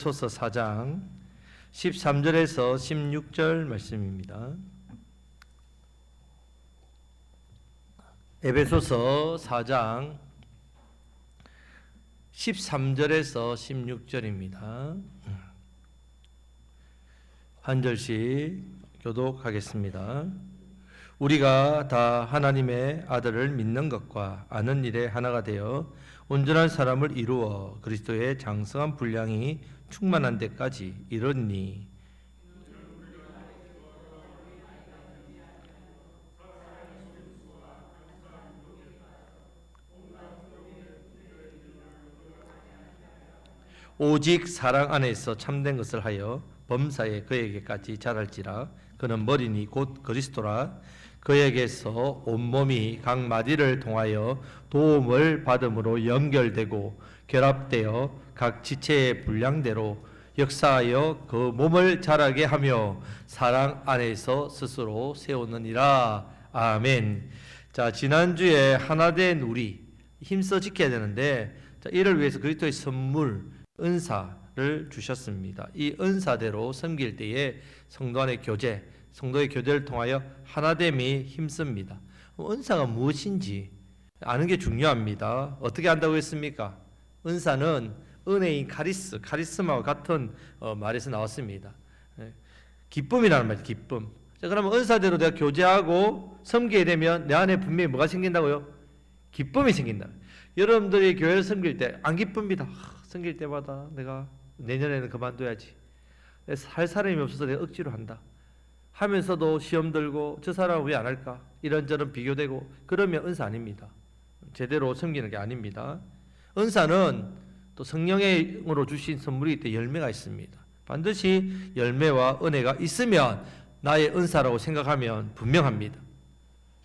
에베소서 4장 13절에서 16절 말씀입니다. 에베소서 4장 13절에서 16절입니다. 한 절씩 교독하겠습니다. 우리가 다 하나님의 아들을 믿는 것과 아는 일에 하나가 되어 온전한 사람을 이루어 그리스도의 장성한 분량이 충만한 데까지 이르니 오직 사랑 안에서 참된 것을 하여 범사에 그에게까지 자랄지라. 그는 머리니 곧 그리스도라. 그에게서 온몸이 각 마디를 통하여 도움을 받음으로 연결되고 결합되어 각 지체의 분량대로 역사하여 그 몸을 자라게 하며 사랑 안에서 스스로 세우느니라. 아멘. 자, 지난주에 하나된 우리 힘써 지켜야 되는데, 자, 이를 위해서 그리스도의 선물 은사를 주셨습니다. 이 은사대로 섬길 때에 성도 안의 교제, 성도의 교제를 통하여 하나됨이 힘씁니다. 은사가 무엇인지 아는 게 중요합니다. 어떻게 안다고 했습니까? 은사는 은혜인 카리스마와 같은 말에서 나왔습니다. 기쁨이라는 말이죠. 기쁨. 자, 그러면 은사대로 내가 교제하고 섬기게 되면 내 안에 분명히 뭐가 생긴다고요? 기쁨이 생긴다. 여러분들이 교회를 섬길 때 안 기쁩니다. 섬길 때마다 내가 내년에는 그만둬야지, 할 사람이 없어서 내가 억지로 한다 하면서도 시험 들고 저 사람은 왜 안 할까, 이런저런 비교되고 그러면 은사 아닙니다. 제대로 섬기는 게 아닙니다. 은사는 또 성령으로 주신 선물이기 때문에 열매가 있습니다. 반드시 열매와 은혜가 있으면 나의 은사라고 생각하면 분명합니다.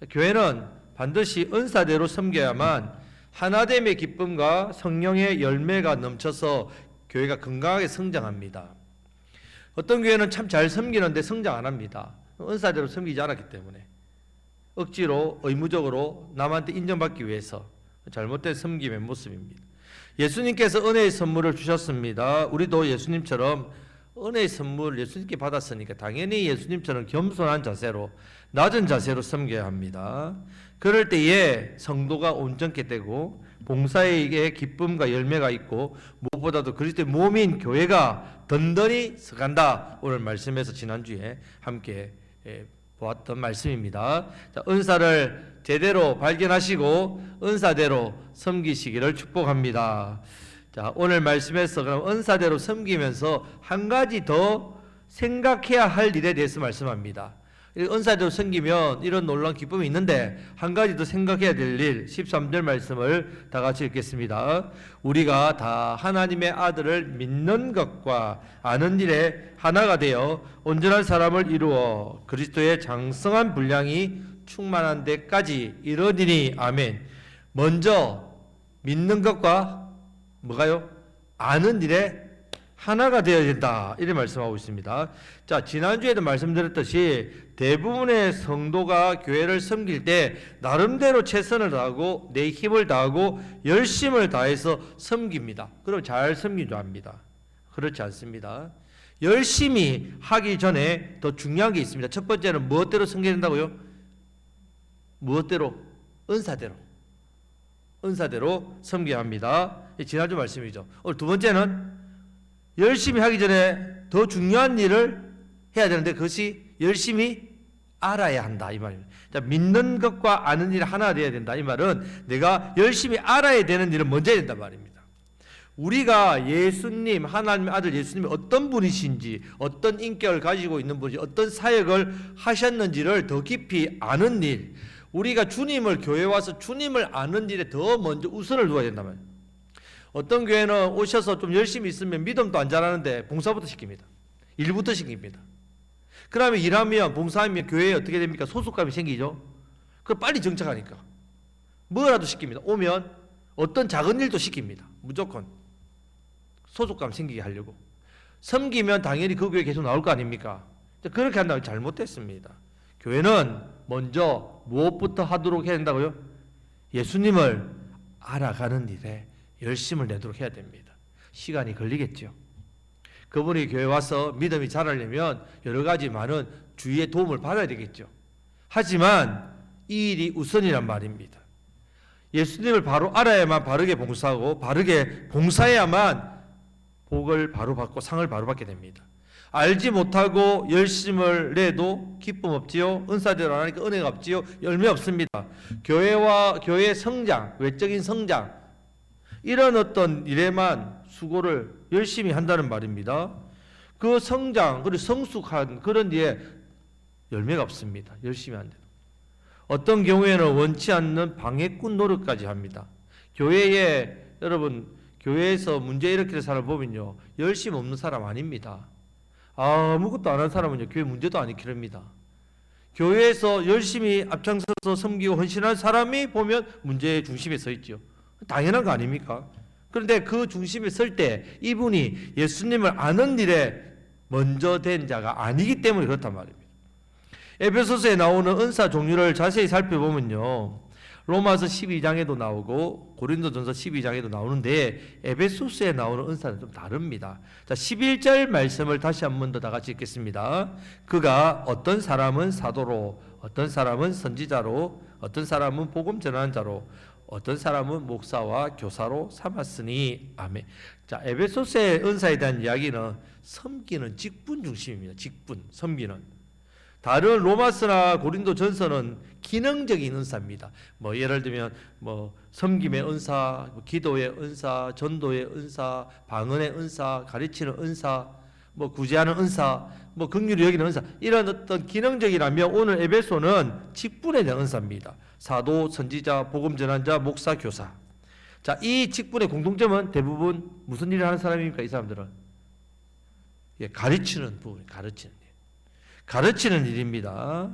교회는 반드시 은사대로 섬겨야만 하나됨의 기쁨과 성령의 열매가 넘쳐서 교회가 건강하게 성장합니다. 어떤 교회는 참 잘 섬기는데 성장 안 합니다. 은사대로 섬기지 않았기 때문에 억지로 의무적으로 남한테 인정받기 위해서 잘못된 섬김의 모습입니다. 예수님께서 은혜의 선물을 주셨습니다. 우리도 예수님처럼 은혜의 선물을 예수님께 받았으니까 당연히 예수님처럼 겸손한 자세로, 낮은 자세로 섬겨야 합니다. 그럴 때에 성도가 온전케 되고 봉사의 기쁨과 열매가 있고 무엇보다도 그리스도의 몸인 교회가 든든히 서간다. 오늘 말씀에서 지난주에 함께 보았던 말씀입니다. 자, 은사를 제대로 발견하시고 은사대로 섬기시기를 축복합니다. 자, 오늘 말씀에서 그럼 은사대로 섬기면서 한 가지 더 생각해야 할 일에 대해서 말씀합니다. 은사대로 섬기면 이런 놀라운 기쁨이 있는데 한 가지 더 생각해야 될 일, 13절 말씀을 다 같이 읽겠습니다. 우리가 다 하나님의 아들을 믿는 것과 아는 일에 하나가 되어 온전한 사람을 이루어 그리스도의 장성한 분량이 충만한 데까지 이르리니. 아멘. 먼저 믿는 것과 뭐가요? 아는 일에 하나가 되어야 된다, 이렇게 말씀하고 있습니다. 자, 지난주에도 말씀드렸듯이 대부분의 성도가 교회를 섬길 때 나름대로 최선을 다하고 내 힘을 다하고 열심을 다해서 섬깁니다. 그럼 잘 섬긴 줄 압니다. 그렇지 않습니다. 열심히 하기 전에 더 중요한 게 있습니다. 첫 번째는 무엇대로 섬겨야 된다고요? 무엇대로? 은사대로. 은사대로 섬겨야 합니다. 지난주 말씀이죠. 오늘 두 번째는 열심히 하기 전에 더 중요한 일을 해야 되는데 그것이 열심히 알아야 한다, 이 말입니다. 자, 믿는 것과 아는 일이 하나가 되어야 된다, 이 말은 내가 열심히 알아야 되는 일을 먼저 해야 된다 말입니다. 우리가 예수님, 하나님의 아들 예수님이 어떤 분이신지, 어떤 인격을 가지고 있는 분인지, 어떤 사역을 하셨는지를 더 깊이 아는 일, 우리가 주님을, 교회 와서 주님을 아는 일에 더 먼저 우선을 두어야 된다 말입니다. 어떤 교회는 오셔서 좀 열심히 있으면 믿음도 안 자라는데 봉사부터 시킵니다. 일부터 시킵니다. 그 다음에 일하면, 봉사하면 교회에 어떻게 됩니까? 소속감이 생기죠. 그걸 빨리 정착하니까 뭐라도 시킵니다. 오면 어떤 작은 일도 시킵니다. 무조건 소속감 생기게 하려고. 섬기면 당연히 그 교회 계속 나올 거 아닙니까? 그렇게 한다면 잘못됐습니다. 교회는 먼저 무엇부터 하도록 해야 된다고요? 예수님을 알아가는 일에 열심을 내도록 해야 됩니다. 시간이 걸리겠죠. 그분이 교회 와서 믿음이 자라려면 여러 가지 많은 주위의 도움을 받아야 되겠죠. 하지만 이 일이 우선이란 말입니다. 예수님을 바로 알아야만 바르게 봉사하고 바르게 봉사해야만 복을 바로 받고 상을 바로 받게 됩니다. 알지 못하고 열심을 내도 기쁨 없지요. 은사대로 안 하니까 은혜가 없지요. 열매 없습니다. 교회의 성장, 외적인 성장, 이런 어떤 일에만 수고를 열심히 한다는 말입니다. 그 성장, 그리고 성숙한 그런 일에 열매가 없습니다. 열심히 한대요. 어떤 경우에는 원치 않는 방해꾼 노력까지 합니다. 교회에서 문제 일으키는 사람을 보면요, 열심 없는 사람 아닙니다. 아무것도 안 하는 사람은요, 교회 문제도 안 일으킵니다. 교회에서 열심히 앞장서서 섬기고 헌신한 사람이 보면 문제의 중심에 서 있죠. 당연한 거 아닙니까? 그런데 그 중심에 설 때 이분이 예수님을 아는 일에 먼저 된 자가 아니기 때문에 그렇단 말입니다. 에베소서에 나오는 은사 종류를 자세히 살펴보면요, 로마서 12장에도 나오고 고린도전서 12장에도 나오는데 에베소서에 나오는 은사는 좀 다릅니다. 자, 11절 말씀을 다시 한 번 더 다 같이 읽겠습니다. 그가 어떤 사람은 사도로, 어떤 사람은 선지자로, 어떤 사람은 복음 전하는 자로, 어떤 사람은 목사와 교사로 삼았으니. 아멘. 자, 에베소서의 은사에 대한 이야기는 섬기는 직분 중심입니다. 직분, 섬기는. 다른 로마서나 고린도 전서는 기능적인 은사입니다. 예를 들면 섬김의 은사, 기도의 은사, 전도의 은사, 방언의 은사, 가르치는 은사, 구제하는 은사, 긍휼히 여기는 은사, 이런 어떤 기능적이라면 오늘 에베소는 직분에 대한 은사입니다. 사도, 선지자, 복음 전환자, 목사, 교사. 자, 이 직분의 공통점은 대부분 무슨 일을 하는 사람입니까? 이 사람들은 가르치는 부분, 가르치는 일입니다.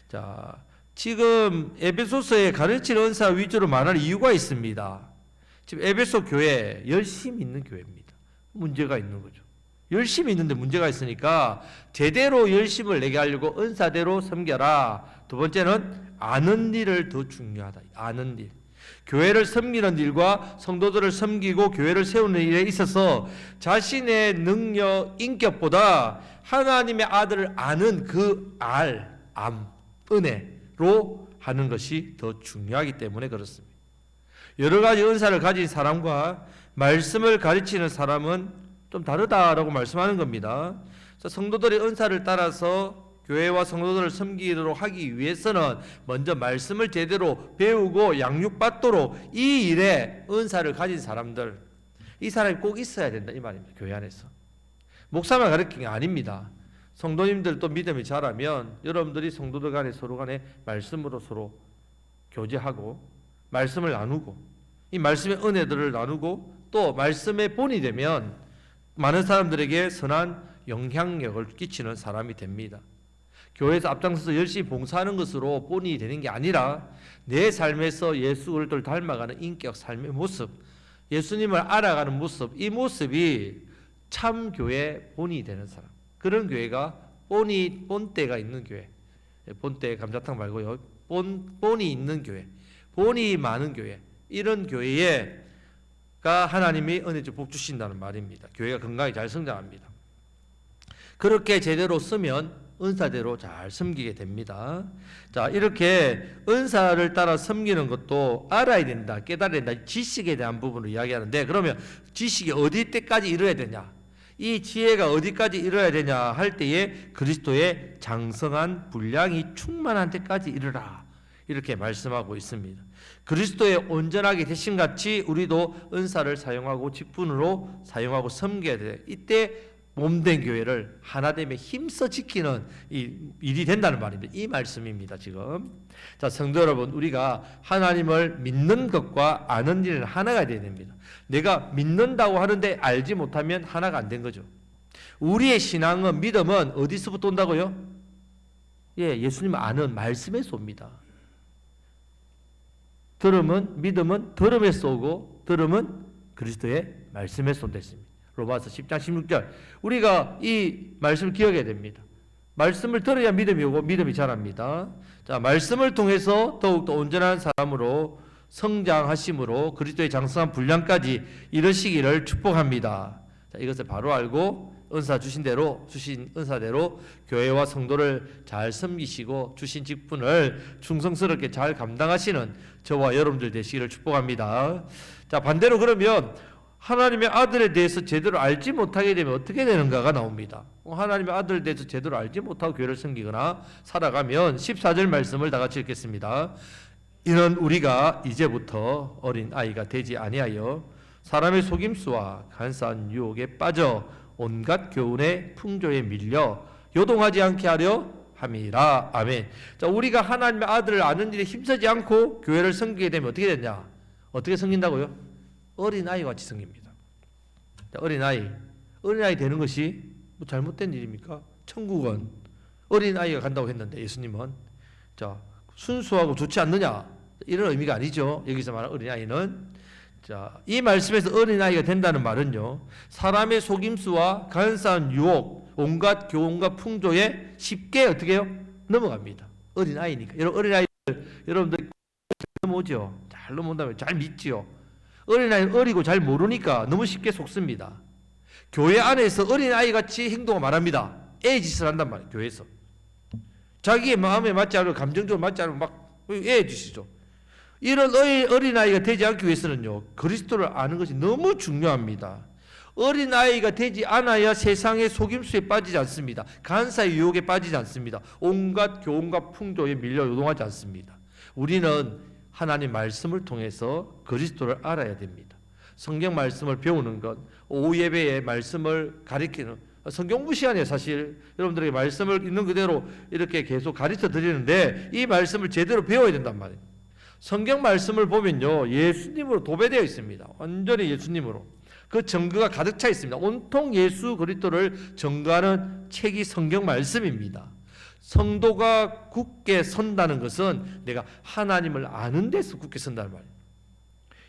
자, 지금 에베소서에 가르치는 은사 위주로 말할 이유가 있습니다. 지금 에베소 교회 열심히 있는 교회입니다. 문제가 있는 거죠. 열심히 있는데 문제가 있으니까 제대로 열심을 내게 하려고 은사대로 섬겨라. 두 번째는 아는 일을 더 중요하다. 아는 일. 교회를 섬기는 일과 성도들을 섬기고 교회를 세우는 일에 있어서 자신의 능력, 인격보다 하나님의 아들을 아는 그 은혜로 하는 것이 더 중요하기 때문에 그렇습니다. 여러 가지 은사를 가진 사람과 말씀을 가르치는 사람은 좀 다르다라고 말씀하는 겁니다. 성도들의 은사를 따라서 교회와 성도들을 섬기도록 하기 위해서는 먼저 말씀을 제대로 배우고 양육받도록 이 일에 은사를 가진 사람들, 이 사람이 꼭 있어야 된다 이 말입니다. 교회 안에서. 목사만 가르치는 게 아닙니다. 성도님들도 믿음이 자라면 여러분들이 성도들 간에 서로 간에 말씀으로 서로 교제하고 말씀을 나누고 이 말씀의 은혜들을 나누고 또 말씀의 본이 되면 많은 사람들에게 선한 영향력을 끼치는 사람이 됩니다. 교회에서 앞장서서 열심히 봉사하는 것으로 본이 되는 게 아니라 내 삶에서 예수를 닮아가는 인격, 삶의 모습, 예수님을 알아가는 모습, 이 모습이 참 교회 본이 되는 사람, 그런 교회가 본때가 있는 교회, 본때 감자탕 말고요, 본이 있는 교회, 본이 많은 교회, 이런 교회가 하나님이 은혜주 복 주신다는 말입니다. 교회가 건강히 잘 성장합니다. 그렇게 제대로 쓰면 은사대로 잘 섬기게 됩니다. 자, 이렇게 은사를 따라 섬기는 것도 알아야 된다, 깨달아야 된다, 지식에 대한 부분을 이야기하는데, 그러면 지식이 어디 때까지 이뤄야 되냐, 이 지혜가 어디까지 이뤄야 되냐 할 때에 그리스도의 장성한 분량이 충만한 때까지 이르라, 이렇게 말씀하고 있습니다. 그리스도의 온전하게 되신같이 우리도 은사를 사용하고 직분으로 사용하고 섬겨야 돼. 이때 몸된 교회를 하나됨에 힘써 지키는 이 일이 된다는 말입니다. 이 말씀입니다. 지금 자, 성도 여러분, 우리가 하나님을 믿는 것과 아는 일은 하나가 되어야 됩니다. 내가 믿는다고 하는데 알지 못하면 하나가 안 된 거죠. 우리의 신앙은, 믿음은 어디서부터 온다고요? 예수님을 아는 말씀에서 옵니다. 믿음은 들음에서 오고 들음은 그리스도의 말씀에서 온다 했습니다. 로마서 10장 16절. 우리가 이 말씀을 기억해야 됩니다. 말씀을 들어야 믿음이 오고 믿음이 자랍니다. 자, 말씀을 통해서 더욱더 온전한 사람으로 성장하심으로 그리스도의 장성한 분량까지 이르시기를 축복합니다. 자, 이것을 바로 알고 은사 주신 은사대로 교회와 성도를 잘 섬기시고 주신 직분을 충성스럽게 잘 감당하시는 저와 여러분들 되시기를 축복합니다. 자, 반대로 그러면 하나님의 아들에 대해서 제대로 알지 못하게 되면 어떻게 되는가가 나옵니다. 하나님의 아들에 대해서 제대로 알지 못하고 교회를 섬기거나 살아가면 14절 말씀을 다 같이 읽겠습니다. 이는 우리가 이제부터 어린 아이가 되지 아니하여 사람의 속임수와 간사한 유혹에 빠져 온갖 교훈의 풍조에 밀려 요동하지 않게 하려 함이라. 아멘. 자, 우리가 하나님의 아들을 아는 일에 힘쓰지 않고 교회를 섬기게 되면 어떻게 되냐? 어떻게 섬긴다고요? 어린아이 같이 섬깁니다. 자, 어린아이 되는 것이 뭐 잘못된 일입니까? 천국은 어린아이가 간다고 했는데 예수님은 자, 순수하고 좋지 않느냐? 이런 의미가 아니죠. 여기서 말하는 어린아이는 자, 이 말씀에서 어린아이가 된다는 말은요, 사람의 속임수와 간사한 유혹, 온갖 교훈과 풍조에 쉽게 어떻게 해요? 넘어갑니다. 어린아이니까. 어린아이들 여러분들 넘어오죠. 잘 넘어온다면 잘 믿지요. 어린아이는 어리고 잘 모르니까 너무 쉽게 속습니다. 교회 안에서 어린아이같이 행동을 말합니다. 애짓을 한단 말이에요. 교회에서 자기의 마음에 맞지 않고 감정적으로 맞지 않으면 막 애짓이죠. 이런 어린아이가 되지 않기 위해서는요, 그리스도를 아는 것이 너무 중요합니다. 어린아이가 되지 않아야 세상의 속임수에 빠지지 않습니다. 간사의 유혹에 빠지지 않습니다. 온갖 교훈과 풍조에 밀려 요동하지 않습니다. 우리는 하나님 말씀을 통해서 그리스도를 알아야 됩니다. 성경 말씀을 배우는 것, 오후 예배에 말씀을 가리키는, 성경부 시간에 사실 여러분들에게 말씀을 있는 그대로 이렇게 계속 가르쳐 드리는데 이 말씀을 제대로 배워야 된단 말이에요. 성경 말씀을 보면요, 예수님으로 도배되어 있습니다. 완전히 예수님으로. 그 증거가 가득 차 있습니다. 온통 예수 그리스도를 증거하는 책이 성경 말씀입니다. 성도가 굳게 선다는 것은 내가 하나님을 아는 데서 굳게 선다는 말이에요.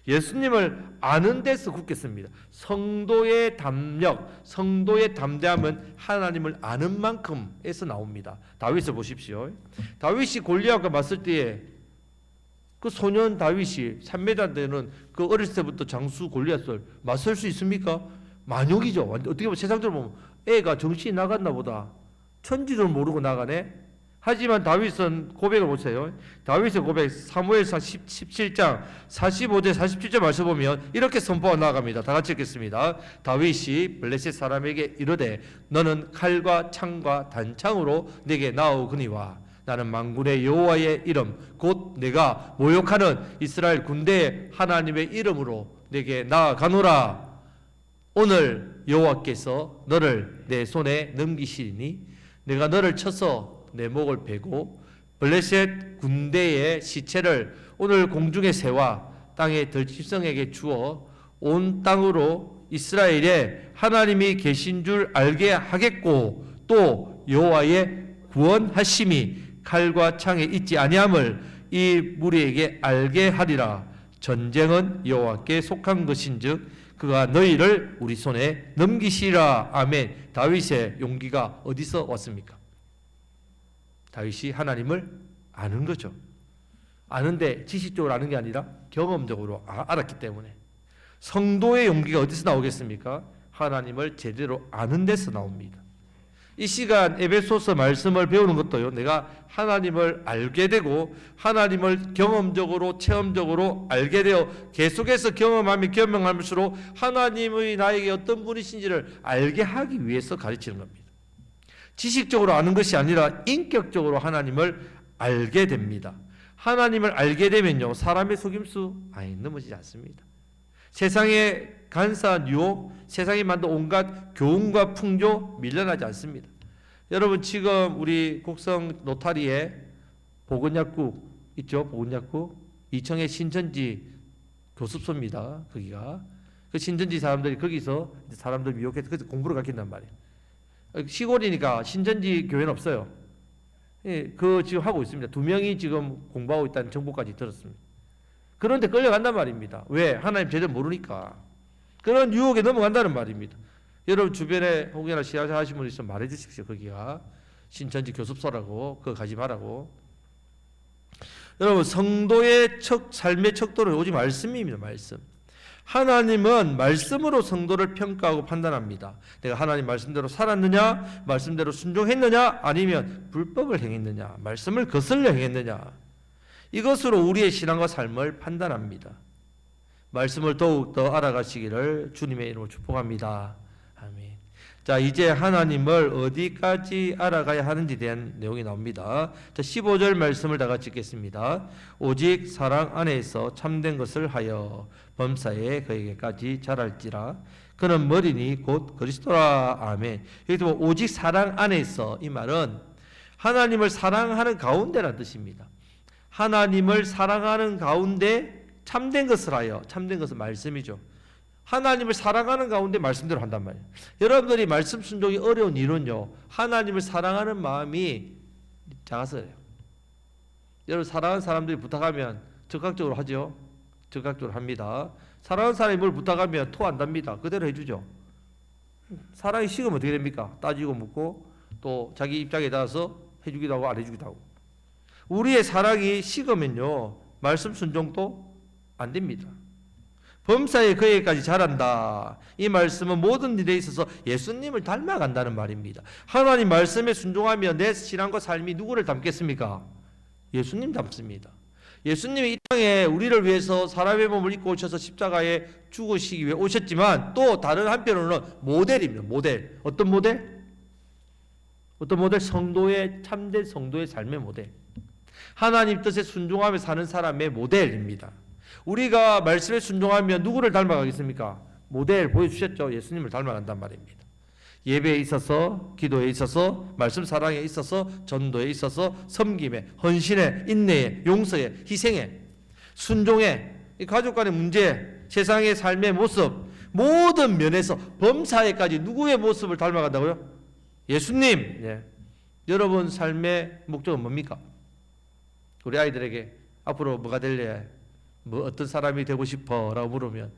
예수님을 아는 데서 굳게 씁니다. 성도의 담력, 성도의 담대함은 하나님을 아는 만큼에서 나옵니다. 다윗을 보십시오. 다윗이 골리앗과 맞설 때에 그 소년 다윗이 3m 되는 그 어렸을 때부터 장수 골리앗을 맞설 수 있습니까? 만용이죠. 어떻게 보면 세상적으로 보면 애가 정신이 나갔나 보다. 천지를 모르고 나가네. 하지만 다윗은 고백을 보세요. 다윗의 고백 사무엘상 17장 45절 47절 말씀 보면 이렇게 선포가 나아갑니다. 다 같이 읽겠습니다. 다윗이 블레셋 사람에게 이르되 너는 칼과 창과 단창으로 내게 나오거니와 나는 만군의 여호와의 이름 곧 내가 모욕하는 이스라엘 군대의 하나님의 이름으로 내게 나아가노라. 오늘 여호와께서 너를 내 손에 넘기시리니 내가 너를 쳐서 내 목을 베고 블레셋 군대의 시체를 오늘 공중의 새와 땅의 들짐승에게 주어 온 땅으로 이스라엘에 하나님이 계신 줄 알게 하겠고 또 여호와의 구원하심이 칼과 창에 있지 아니함을 이 무리에게 알게 하리라. 전쟁은 여호와께 속한 것인즉 그가 너희를 우리 손에 넘기시리라. 아멘. 다윗의 용기가 어디서 왔습니까? 다윗이 하나님을 아는 거죠. 아는데 지식적으로 아는 게 아니라 경험적으로 알았기 때문에. 성도의 용기가 어디서 나오겠습니까? 하나님을 제대로 아는 데서 나옵니다. 이 시간 에베소서 말씀을 배우는 것도요, 내가 하나님을 알게 되고 하나님을 경험적으로 체험적으로 알게 되어 계속해서 경험하면 경험할수록 하나님의 나에게 어떤 분이신지를 알게 하기 위해서 가르치는 겁니다. 지식적으로 아는 것이 아니라 인격적으로 하나님을 알게 됩니다. 하나님을 알게 되면요, 사람의 속임수 넘어지지 않습니다. 세상의 간사한 유혹, 세상이 만든 온갖 교훈과 풍조 밀려나지 않습니다. 여러분 지금 우리 곡성 노타리에 보건약국 있죠? 보건약국 이청의 신천지 교습소입니다. 거기가 그 신천지 사람들이 거기서 사람들 미혹해서 거기서 공부를 가르친단 말이에요. 시골이니까 신천지 교회는 없어요. 예, 그 지금 하고 있습니다. 2명이 지금 공부하고 있다는 정보까지 들었습니다. 그런데 끌려간단 말입니다. 왜? 하나님 제대로 모르니까. 그런 유혹에 넘어간다는 말입니다. 여러분 주변에 혹여나 신앙생활 하시는 분 있으면 말해 주십시오. 거기가 신천지 교습소라고 그거 가지 말라고. 여러분 성도의 삶의 척도는 오직 말씀입니다. 말씀. 하나님은 말씀으로 성도를 평가하고 판단합니다. 내가 하나님 말씀대로 살았느냐, 말씀대로 순종했느냐, 아니면 불법을 행했느냐, 말씀을 거슬려 행했느냐, 이것으로 우리의 신앙과 삶을 판단합니다. 말씀을 더욱더 알아가시기를 주님의 이름으로 축복합니다. 아멘. 자, 이제 하나님을 어디까지 알아가야 하는지에 대한 내용이 나옵니다. 자, 15절 말씀을 다 같이 읽겠습니다. 오직 사랑 안에서 참된 것을 하여 범사에 그에게까지 자랄지라. 그는 머리니 곧 그리스도라. 아멘. 여기 보면 오직 사랑 안에서, 이 말은 하나님을 사랑하는 가운데라는 뜻입니다. 하나님을 사랑하는 가운데 참된 것을 하여, 참된 것은 말씀이죠. 하나님을 사랑하는 가운데 말씀대로 한단 말이에요. 여러분들이 말씀 순종이 어려운 이유는요, 하나님을 사랑하는 마음이 작아서 그래요. 여러분, 사랑하는 사람들이 부탁하면 적극적으로 하죠. 적극적으로 합니다. 사랑하는 사람이 뭘 부탁하면 토 안 답니다. 그대로 해주죠. 사랑이 식으면 어떻게 됩니까? 따지고 묻고 또 자기 입장에 따라서 해주기도 하고 안 해주기도 하고. 우리의 사랑이 식으면요, 말씀 순종도 안 됩니다. 범사에 그에게까지 자란다. 이 말씀은 모든 일에 있어서 예수님을 닮아간다는 말입니다. 하나님 말씀에 순종하며 내 신앙과 삶이 누구를 닮겠습니까? 예수님 닮습니다. 예수님이 이 땅에 우리를 위해서 사람의 몸을 입고 오셔서 십자가에 죽으시기 위해 오셨지만 또 다른 한편으로는 모델입니다. 모델. 어떤 모델? 어떤 모델? 성도의, 참된 성도의 삶의 모델. 하나님 뜻에 순종하며 사는 사람의 모델입니다. 우리가 말씀에 순종하면 누구를 닮아가겠습니까? 모델 보여주셨죠. 예수님을 닮아간단 말입니다. 예배에 있어서, 기도에 있어서, 말씀 사랑에 있어서, 전도에 있어서, 섬김에, 헌신에, 인내에, 용서에, 희생에, 순종에, 가족 간의 문제, 세상의 삶의 모습, 모든 면에서 범사에까지 누구의 모습을 닮아간다고요? 예수님. 예. 여러분 삶의 목적은 뭡니까? 우리 아이들에게 앞으로 뭐가 될래? 뭐 어떤 사람이 되고 싶어? 라고 물으면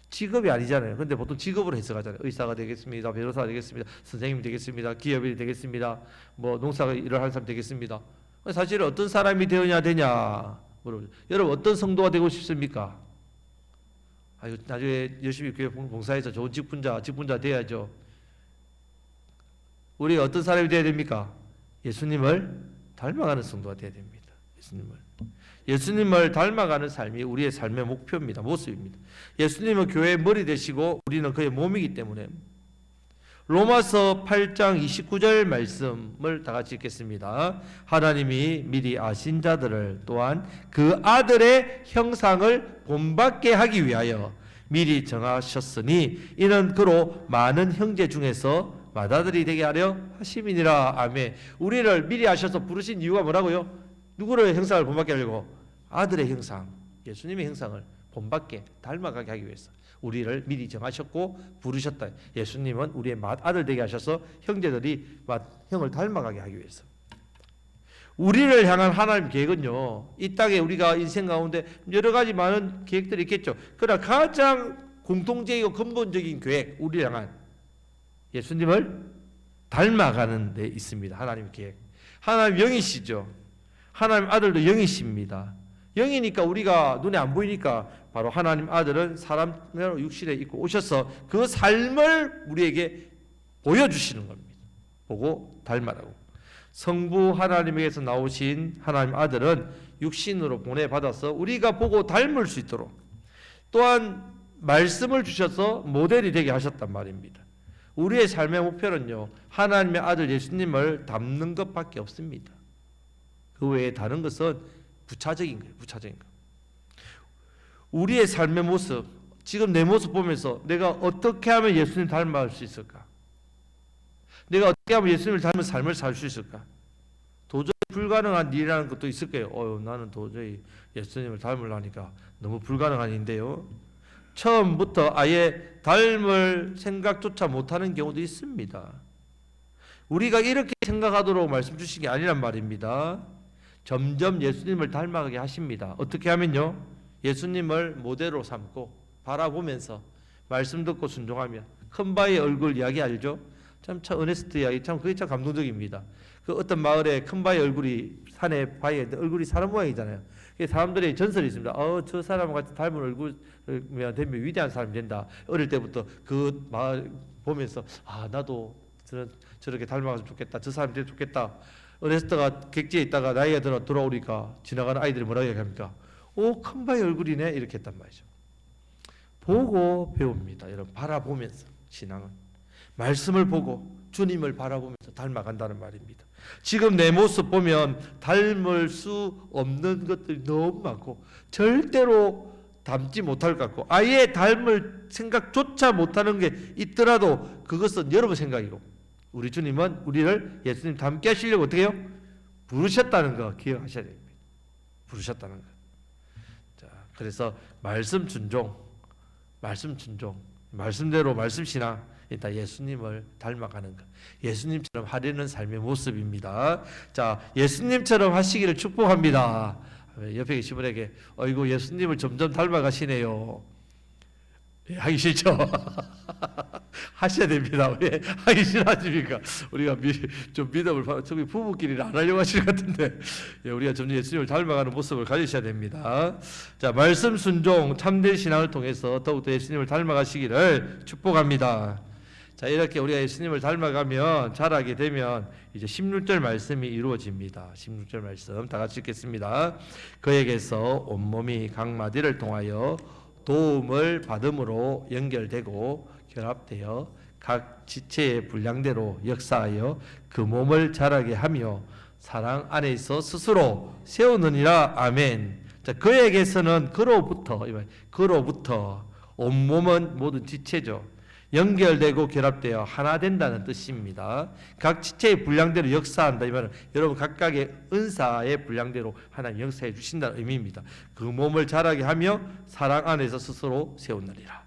직업이 아니잖아요. 근데 보통 직업으로 해석하잖아요. 의사가 되겠습니다. 변호사가 되겠습니다. 선생님이 되겠습니다. 기업인이 되겠습니다. 뭐 농사 일을 하는 사람 되겠습니다. 사실 어떤 사람이 되냐 물어보죠. 여러분 어떤 성도가 되고 싶습니까? 나중에 열심히 교회 봉사해서 좋은 직분자 돼야죠. 우리가 어떤 사람이 되어야 됩니까? 예수님을 닮아가는 성도가 되어야 됩니다. 예수님을 닮아가는 삶이 우리의 삶의 목표입니다. 모습입니다. 예수님은 교회의 머리 되시고 우리는 그의 몸이기 때문에 로마서 8장 29절 말씀을 다 같이 읽겠습니다. 하나님이 미리 아신 자들을 또한 그 아들의 형상을 본받게 하기 위하여 미리 정하셨으니 이는 그로 많은 형제 중에서 맏아들이 되게 하려 하심이니라. 아멘. 우리를 미리 아셔서 부르신 이유가 뭐라고요? 누구를 형상을 본받게 하려고? 아들의 형상, 예수님의 형상을 본받게 닮아가게 하기 위해서 우리를 미리 정하셨고 부르셨다. 예수님은 우리의 맏아들 되게 하셔서 형제들이 맏형을 닮아가게 하기 위해서. 우리를 향한 하나님 계획은요, 이 땅에 우리가 인생 가운데 여러 가지 많은 계획들이 있겠죠. 그러나 가장 공통적이고 근본적인 계획, 우리를 향한 예수님을 닮아가는 데 있습니다. 하나님의 계획. 하나님 영이시죠. 하나님 아들도 영이십니다. 영이니까 우리가 눈에 안 보이니까 바로 하나님 아들은 사람으로 육신에 입고 오셔서 그 삶을 우리에게 보여주시는 겁니다. 보고 닮아라고. 성부 하나님에게서 나오신 하나님 아들은 육신으로 보내받아서 우리가 보고 닮을 수 있도록 또한 말씀을 주셔서 모델이 되게 하셨단 말입니다. 우리의 삶의 목표는요, 하나님의 아들 예수님을 닮는 것밖에 없습니다. 그 외에 다른 것은 부차적인 거예요. 부차적인 거. 우리의 삶의 모습, 지금 내 모습 보면서 내가 어떻게 하면 예수님 닮아갈 수 있을까? 내가 어떻게 하면 예수님을 닮은 삶을 살 수 있을까? 도저히 불가능한 일이라는 것도 있을 거예요. 나는 도저히 예수님을 닮으려니까 너무 불가능한 일인데요. 처음부터 아예 닮을 생각조차 못하는 경우도 있습니다. 우리가 이렇게 생각하도록 말씀 주신 게 아니란 말입니다. 점점 예수님을 닮아가게 하십니다. 어떻게 하면요? 예수님을 모델로 삼고 바라보면서 말씀 듣고 순종하며 큰 바의 얼굴 이야기 알죠? 참 어네스트 이야기, 참 그게 참 감동적입니다. 그 어떤 마을에 큰 바위 얼굴이 산에 바위에 있는데 얼굴이 사람 모양이잖아요. 사람들의 전설이 있습니다. 저 사람 같이 닮은 얼굴이면 되면 위대한 사람이 된다. 어릴 때부터 그 마을 보면서 나도 저렇게 닮아가서 좋겠다. 저 사람이 되면 좋겠다. 어네스트가 객지에 있다가 나이가 들어 돌아오니까 지나가는 아이들이 뭐라고 얘기합니까? 큰 바위 얼굴이네 이렇게 했단 말이죠. 보고 배웁니다. 여러분, 바라보면서 신앙은 말씀을 보고 주님을 바라보면서 닮아간다는 말입니다. 지금 내 모습 보면 닮을 수 없는 것들이 너무 많고 절대로 닮지 못할 것 같고 아예 닮을 생각조차 못하는 게 있더라도 그것은 여러분 생각이고 우리 주님은 우리를 예수님 닮게 하시려고 어떻게 해요? 부르셨다는 거 기억하셔야 됩니다. 부르셨다는 거. 자, 그래서 말씀 순종, 말씀대로 말씀 신앙, 일단 예수님을 닮아가는 것, 예수님처럼 하려는 삶의 모습입니다. 자, 예수님처럼 하시기를 축복합니다. 옆에 계신 분에게 어이구 예수님을 점점 닮아가시네요. 하기 싫죠? 하셔야 됩니다. 왜 하기 싫어하십니까? 우리가 좀 믿음을 저기 부부끼리는 안 하려고 하실 것 같은데 우리가 점점 예수님을 닮아가는 모습을 가지셔야 됩니다. 자, 말씀 순종 참된 신앙을 통해서 더욱더 예수님을 닮아가시기를 축복합니다. 자, 이렇게 우리가 예수님을 닮아가면 자라게 되면 이제 16절 말씀이 이루어집니다. 16절 말씀 다 같이 읽겠습니다. 그에게서 온몸이 각 마디를 통하여 도움을 받음으로 연결되고 결합되어 각 지체의 분량대로 역사하여 그 몸을 자라게 하며 사랑 안에 있어 스스로 세우느니라. 아멘. 자, 그에게서는 그로부터 온몸은 모든 지체죠. 연결되고 결합되어 하나 된다는 뜻입니다. 각 지체의 분량대로 역사한다 이 말은 여러분 각각의 은사의 분량대로 하나님 역사해 주신다는 의미입니다. 그 몸을 자라게 하며 사랑 안에서 스스로 세우느니라.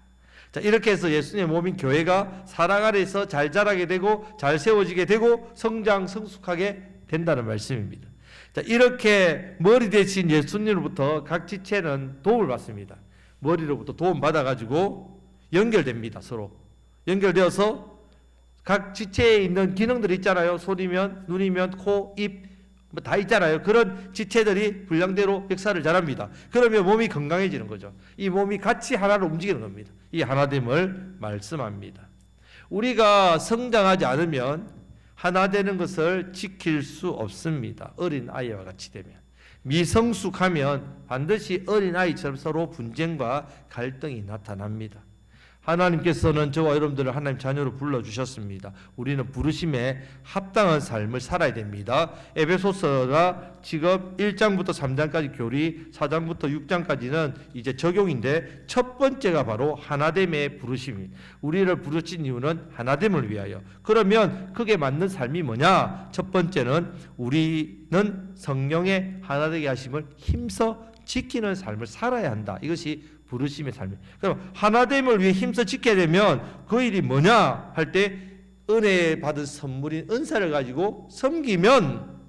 자, 이렇게 해서 예수님의 몸인 교회가 사랑 안에서 잘 자라게 되고 잘 세워지게 되고 성장 성숙하게 된다는 말씀입니다. 자, 이렇게 머리 대신 예수님으로부터 각 지체는 도움을 받습니다. 머리로부터 도움 받아가지고 연결됩니다. 서로 연결되어서 각 지체에 있는 기능들이 있잖아요. 손이면 눈이면 코, 입 다 있잖아요. 그런 지체들이 분량대로 역사를 잘합니다. 그러면 몸이 건강해지는 거죠. 이 몸이 같이 하나로 움직이는 겁니다. 이 하나됨을 말씀합니다. 우리가 성장하지 않으면 하나 되는 것을 지킬 수 없습니다. 어린 아이와 같이 되면. 미성숙하면 반드시 어린 아이처럼 서로 분쟁과 갈등이 나타납니다. 하나님께서는 저와 여러분들을 하나님 자녀로 불러주셨습니다. 우리는 부르심에 합당한 삶을 살아야 됩니다. 에베소서가 지금 1장부터 3장까지 교리, 4장부터 6장까지는 이제 적용인데 첫 번째가 바로 하나됨의 부르심입니다. 우리를 부르신 이유는 하나됨을 위하여. 그러면 그게 맞는 삶이 뭐냐? 첫 번째는 우리는 성령의 하나되게 하심을 힘써 지키는 삶을 살아야 한다. 이것이 부르심의 삶이에요. 그럼 하나됨을 위해 힘써 지켜야 되면 그 일이 뭐냐 할 때 은혜 받은 선물인 은사를 가지고 섬기면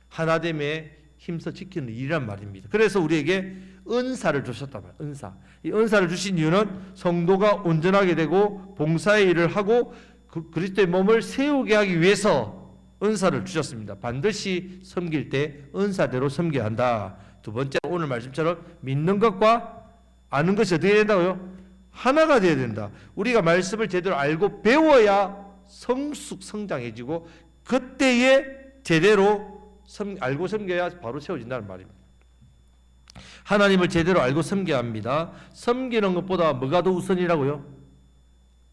하나됨에 힘써 지키는 일이란 말입니다. 그래서 우리에게 은사를 주셨단 말이에요. 은사. 이 은사를 주신 이유는 성도가 온전하게 되고 봉사의 일을 하고 그리스도의 몸을 세우게 하기 위해서 은사를 주셨습니다. 반드시 섬길 때 은사대로 섬겨야 한다. 두 번째, 오늘 말씀처럼 믿는 것과 아는 것이 어떻게 된다고요? 하나가 되어야 된다. 우리가 말씀을 제대로 알고 배워야 성장해지고 그때에 제대로 알고 섬겨야 바로 세워진다는 말입니다. 하나님을 제대로 알고 섬겨야 합니다. 섬기는 것보다 뭐가 더 우선이라고요?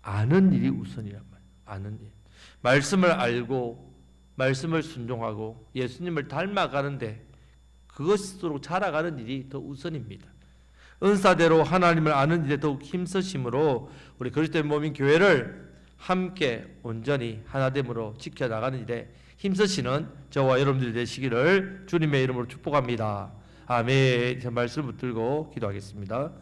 아는 일이 우선이란 말이에요. 아는 일. 말씀을 알고 말씀을 순종하고 예수님을 닮아가는데 그것으로 자라가는 일이 더 우선입니다. 은사대로 하나님을 아는 일에 더욱 힘쓰심으로 우리 그리스도의 몸인 교회를 함께 온전히 하나됨으로 지켜나가는 일에 힘쓰시는 저와 여러분들이 되시기를 주님의 이름으로 축복합니다. 아멘. 제 말씀을 붙들고 기도하겠습니다.